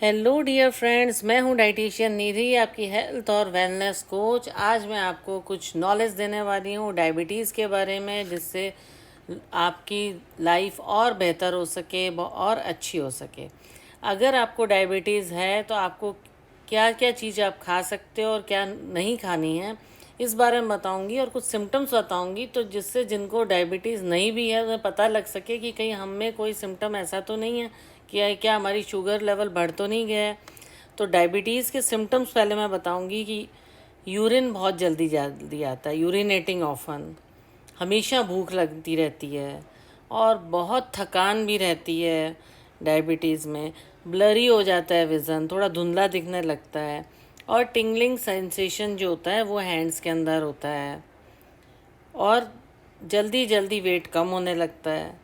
Hello dear friends, मैं हूं dietitian निधि, आपकी हेल्थ और वेलनेस कोच। आज मैं आपको कुछ नॉलेज देने वाली हूं डायबिटीज़ के बारे में, जिससे आपकी लाइफ और बेहतर हो सके और अच्छी हो सके। अगर आपको डायबिटीज़ है तो आपको क्या क्या चीज़ आप खा सकते हो और क्या नहीं खानी है, इस बारे में बताऊंगी। और कुछ सिम्टम्स बताऊंगी, तो जिससे जिनको डायबिटीज़ नहीं भी है उन्हें पता लग सके कि कहीं हम में कोई सिम्टम ऐसा तो नहीं है कि क्या हमारी शुगर लेवल बढ़ तो नहीं गया है। तो डायबिटीज़ के सिम्टम्स पहले मैं बताऊंगी कि यूरिन बहुत जल्दी आता है, यूरिनेटिंग ऑफन, हमेशा भूख लगती रहती है और बहुत थकान भी रहती है। डायबिटीज़ में ब्लरी हो जाता है विज़न, थोड़ा धुंधला दिखने लगता है, और टिंगलिंग सेंसेशन जो होता है वो हैंड्स के अंदर होता है, और जल्दी जल्दी वेट कम होने लगता है,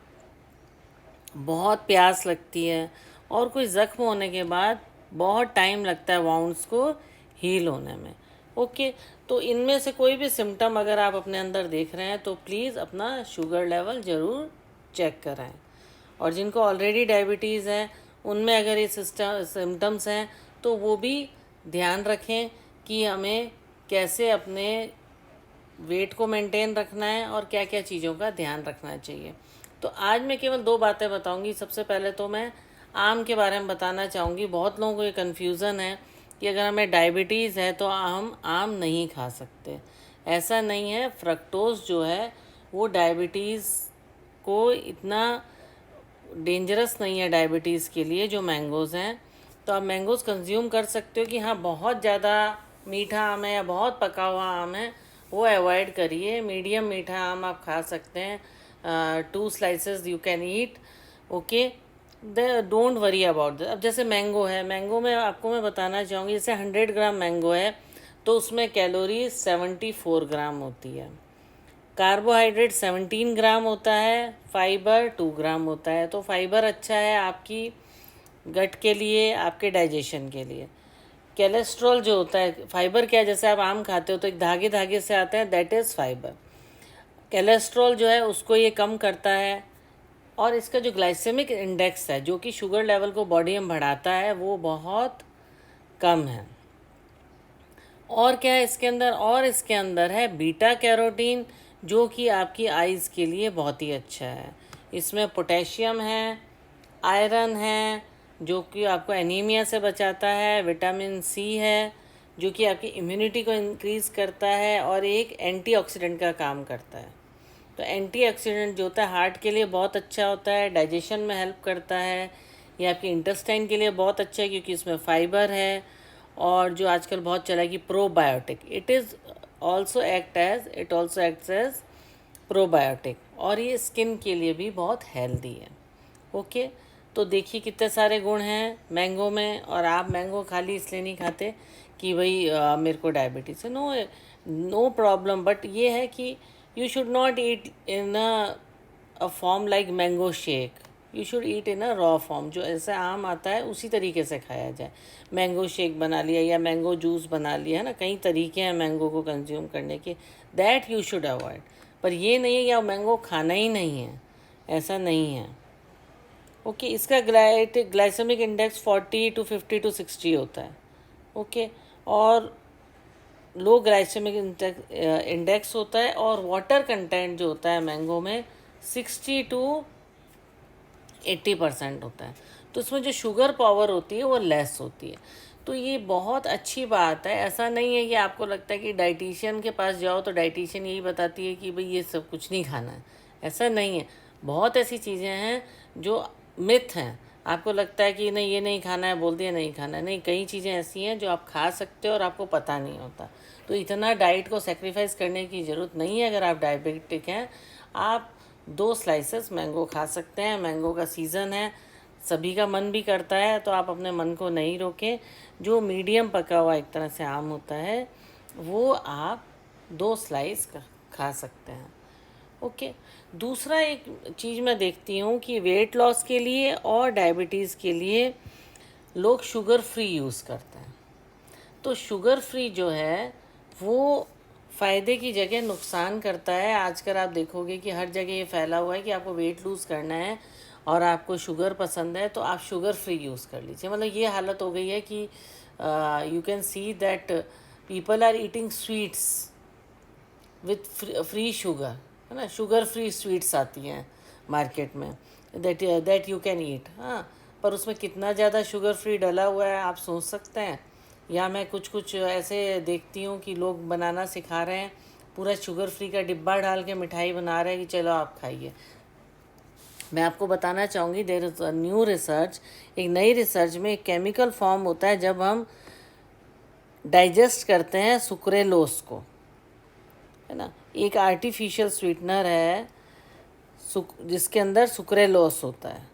बहुत प्यास लगती है, और कोई ज़ख्म होने के बाद बहुत टाइम लगता है वाउंड्स को हील होने में। ओके, तो इनमें से कोई भी सिम्टम अगर आप अपने अंदर देख रहे हैं तो प्लीज़ अपना शुगर लेवल ज़रूर चेक कराएं। और जिनको ऑलरेडी डायबिटीज़ है उनमें अगर ये सिम्टम्स हैं तो वो भी ध्यान रखें कि हमें कैसे अपने वेट को मेंटेन रखना है और क्या क्या चीज़ों का ध्यान रखना चाहिए। तो आज मैं केवल दो बातें बताऊंगी। सबसे पहले तो मैं आम के बारे में बताना चाहूँगी। बहुत लोगों को ये कन्फ्यूज़न है कि अगर हमें डायबिटीज़ है तो हम आम नहीं खा सकते। ऐसा नहीं है। फ्रक्टोज जो है वो डायबिटीज़ को इतना डेंजरस नहीं है डायबिटीज़ के लिए जो मैंगोज़ हैं। तो आप मैंगोज़ कंज्यूम कर सकते हो। कि हाँ, बहुत ज़्यादा मीठा आम है या बहुत पका हुआ आम है वो अवॉइड करिए। मीडियम मीठा आम आप खा सकते हैं, 2 slices you can eat. Okay, don't worry about this. अब जैसे मैंगो है, मैंगो में आपको मैं बताना चाहूँगी, जैसे 100 ग्राम मैंगो है तो उसमें कैलोरी 74 ग्राम होती है, कार्बोहाइड्रेट 17 ग्राम होता है, फाइबर 2 ग्राम होता है। तो फाइबर अच्छा है आपकी गट के लिए, आपके डाइजेशन के लिए। कोलेस्ट्रॉल जो होता है, फाइबर क्या है, जैसे आप आम खाते हो तो एक धागे धागे से आते हैं, दैट इज़ फाइबर। कोलेस्ट्रॉल जो है उसको ये कम करता है। और इसका जो ग्लाइसेमिक इंडेक्स है, जो कि शुगर लेवल को बॉडी में बढ़ाता है, वो बहुत कम है। और क्या है इसके अंदर, और इसके अंदर है बीटा कैरोटीन, जो कि आपकी आइज़ के लिए बहुत ही अच्छा है। इसमें पोटेशियम है, आयरन है जो कि आपको एनीमिया से बचाता है, विटामिन सी है जो कि आपकी इम्यूनिटी को इंक्रीज़ करता है और एक एंटीऑक्सीडेंट का काम करता है। तो एंटीऑक्सीडेंट जो होता है हार्ट के लिए बहुत अच्छा होता है, डाइजेशन में हेल्प करता है। ये आपके इंटेस्टाइन के लिए बहुत अच्छा है क्योंकि इसमें फाइबर है। और जो आजकल बहुत चला है कि probiotic, it also acts as probiotic, और ये स्किन के लिए भी बहुत हेल्दी है। ओके, तो देखिए कितने सारे गुण हैं मैंगो में। और आप मैंगो खाली इसलिए नहीं खाते कि भाई मेरे को डायबिटीज़ है। नो, नो प्रॉब्लम, बट ये है कि you should not eat in a form like mango shake. You should eat in a raw form, जो ऐसे आम आता है उसी तरीके से खाया जाए। मैंगो शेक बना लिया या मैंगो जूस बना लिया, है ना, कई तरीके हैं मैंगो को कंज्यूम करने के, दैट यू शुड अवॉइड। पर ये नहीं है कि मैंगो खाना ही नहीं है, ऐसा नहीं है। ओके, इसका ग्लाइसेमिक इंडेक्स 40 to 50 to 60 होता है। ओके, और लो ग्लाइसेमिक इंडेक्स होता है। और वाटर कंटेंट जो होता है मैंगो में 60 to 80% होता है। तो इसमें जो शुगर पावर होती है वो लेस होती है। तो ये बहुत अच्छी बात है। ऐसा नहीं है कि आपको लगता है कि डाइटिशियन के पास जाओ तो डाइटिशियन यही बताती है कि भाई ये सब कुछ नहीं खाना है। ऐसा नहीं है। बहुत ऐसी चीज़ें हैं जो मिथ हैं। आपको लगता है कि नहीं, ये नहीं खाना है, बोल दिया नहीं खाना है। नहीं, कई चीज़ें ऐसी हैं जो आप खा सकते हो और आपको पता नहीं होता। तो इतना डाइट को सेक्रीफाइस करने की ज़रूरत नहीं है। अगर आप डायबिटिक हैं, आप 2 स्लाइसेस मैंगो खा सकते हैं। मैंगो का सीज़न है, सभी का मन भी करता है, तो आप अपने मन को नहीं रोकें। जो मीडियम पका हुआ एक तरह से आम होता है वो आप 2 स्लाइस खा सकते हैं। ओके, दूसरा एक चीज़ मैं देखती हूँ कि वेट लॉस के लिए और डायबिटीज़ के लिए लोग शुगर फ्री यूज़ करते हैं। तो शुगर फ्री जो है वो फ़ायदे की जगह नुकसान करता है। आजकल आप देखोगे कि हर जगह ये फैला हुआ है कि आपको वेट लूज़ करना है और आपको शुगर पसंद है तो आप शुगर फ्री यूज़ कर लीजिए। मतलब ये हालत हो गई है कि you can see that people are eating sweets with free sugar, है ना, शुगर फ्री स्वीट्स आती हैं मार्केट में, दैट यू कैन ईट। हाँ, पर उसमें कितना ज़्यादा शुगर फ्री डला हुआ है आप सोच सकते हैं। या मैं कुछ कुछ ऐसे देखती हूँ कि लोग बनाना सिखा रहे हैं, पूरा शुगर फ्री का डिब्बा डाल के मिठाई बना रहे हैं कि चलो आप खाइए। मैं आपको बताना चाहूँगी, there is a new research, एक नई रिसर्च में एक केमिकल फॉर्म होता है जब हम डाइजेस्ट करते हैं सुक्रेलोस को, है ना, एक आर्टिफिशियल स्वीटनर है जिसके अंदर सुक्रेलोस होता है।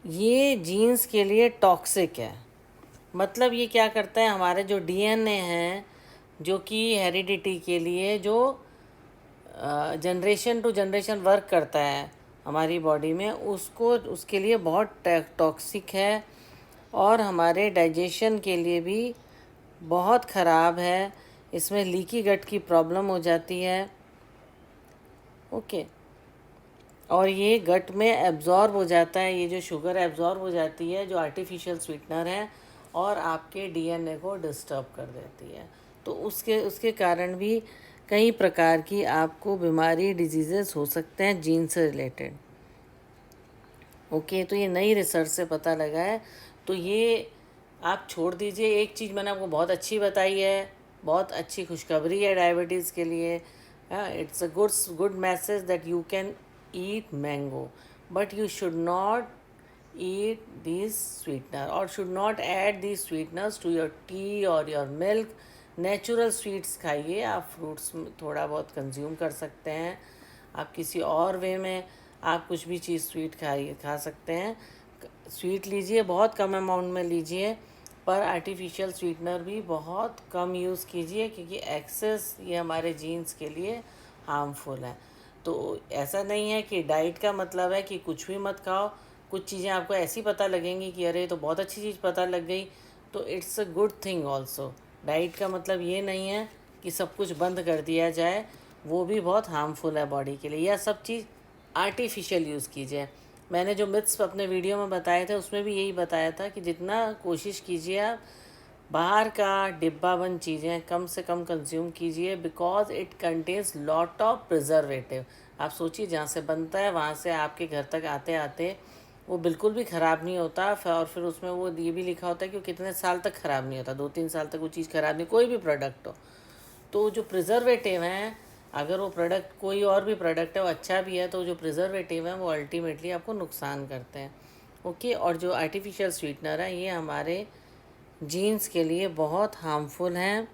ये जीन्स के लिए टॉक्सिक है। मतलब ये क्या करता है, हमारे जो डीएनए हैं, जो कि हेरिडिटी के लिए जो जनरेशन टू जनरेशन वर्क करता है हमारी बॉडी में, उसको उसके लिए बहुत टॉक्सिक है और हमारे डाइजेशन के लिए भी बहुत ख़राब है। इसमें लीकी गट की प्रॉब्लम हो जाती है। ओके, और ये गट में एब्जॉर्ब हो जाता है, ये जो शुगर एब्जॉर्ब हो जाती है जो आर्टिफिशियल स्वीटनर है, और आपके डीएनए को डिस्टर्ब कर देती है। तो उसके उसके कारण भी कई प्रकार की आपको बीमारी, डिजीज़ेस हो सकते हैं जीन से रिलेटेड। ओके, तो ये नई रिसर्च से पता लगा है। तो ये आप छोड़ दीजिए। एक चीज़ मैंने आपको बहुत अच्छी बताई है, बहुत अच्छी खुशखबरी है डायबिटीज़ के लिए। It's a good message that you can eat mango, but you should not eat these sweetener or should not add these sweeteners to your tea or your milk. Natural sweets खाइए। आप fruits थोड़ा बहुत consume कर सकते हैं। आप किसी और वे में आप कुछ भी चीज़ स्वीट खा सकते हैं। स्वीट लीजिए, बहुत कम अमाउंट में लीजिए, पर आर्टिफिशियल स्वीटनर भी बहुत कम यूज़ कीजिए, क्योंकि एक्सेस ये हमारे जीन्स के लिए हार्मफुल है। तो ऐसा नहीं है कि डाइट का मतलब है कि कुछ भी मत खाओ। कुछ चीज़ें आपको ऐसी पता लगेंगी कि अरे तो बहुत अच्छी चीज़ पता लग गई, तो it's a good thing also. Diet का मतलब ये नहीं है कि सब कुछ बंद कर दिया जाए, वो भी बहुत हार्मफुल है बॉडी के लिए। यह सब चीज़ आर्टिफिशियल यूज़ कीजिए। मैंने जो मिथ्स अपने वीडियो में बताए थे उसमें भी यही बताया था कि जितना कोशिश कीजिए आप बाहर का डिब्बा बंद चीज़ें कम से कम कंज्यूम कीजिए, because it contains lot of preservative. आप सोचिए, जहाँ से बनता है वहाँ से आपके घर तक आते आते वो बिल्कुल भी ख़राब नहीं होता, और फिर उसमें वो ये भी लिखा होता है कि वो कितने साल तक ख़राब नहीं होता, 2-3 साल तक वो चीज़ ख़राब नहीं, कोई भी प्रोडक्ट हो। तो जो प्रिजर्वेटिव हैं, अगर वो प्रोडक्ट कोई और भी प्रोडक्ट है वो अच्छा भी है, तो जो प्रिजर्वेटिव हैं वो अल्टीमेटली आपको नुकसान करते हैं। ओके, और जो आर्टिफिशियल स्वीटनर है ये हमारे जीन्स के लिए बहुत हार्मफुल हैं,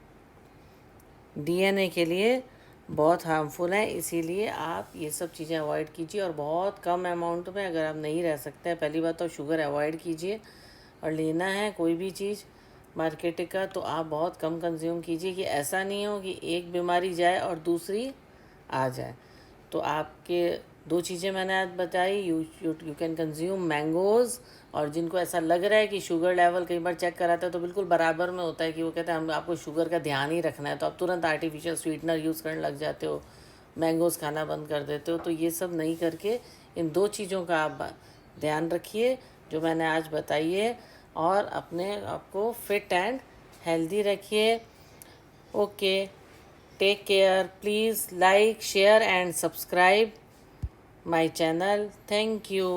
डीएनए के लिए बहुत हार्मफुल है। इसीलिए आप ये सब चीज़ें अवॉइड कीजिए, और बहुत कम अमाउंट में अगर आप नहीं रह सकते हैं, पहली बात तो शुगर अवॉइड कीजिए, और लेना है कोई भी चीज़ मार्केट का तो आप बहुत कम कंज्यूम कीजिए, कि ऐसा नहीं हो कि एक बीमारी जाए और दूसरी आ जाए। तो आपके दो चीज़ें मैंने आज बताई, यू कैन कंज्यूम मैंगोज़, और जिनको ऐसा लग रहा है कि शुगर लेवल कई बार चेक कराते हैं तो बिल्कुल बराबर में होता है, कि वो कहते हैं हम आपको शुगर का ध्यान ही रखना है, तो आप तुरंत आर्टिफिशियल स्वीटनर यूज़ करने लग जाते हो, मैंगोज़ खाना बंद कर देते हो। तो ये सब नहीं करके इन दो चीज़ों का आप ध्यान रखिए जो मैंने आज बताई है, और अपने आपको फिट एंड हेल्दी रखिए। Okay, take care. Please like, share and subscribe my channel. Thank you.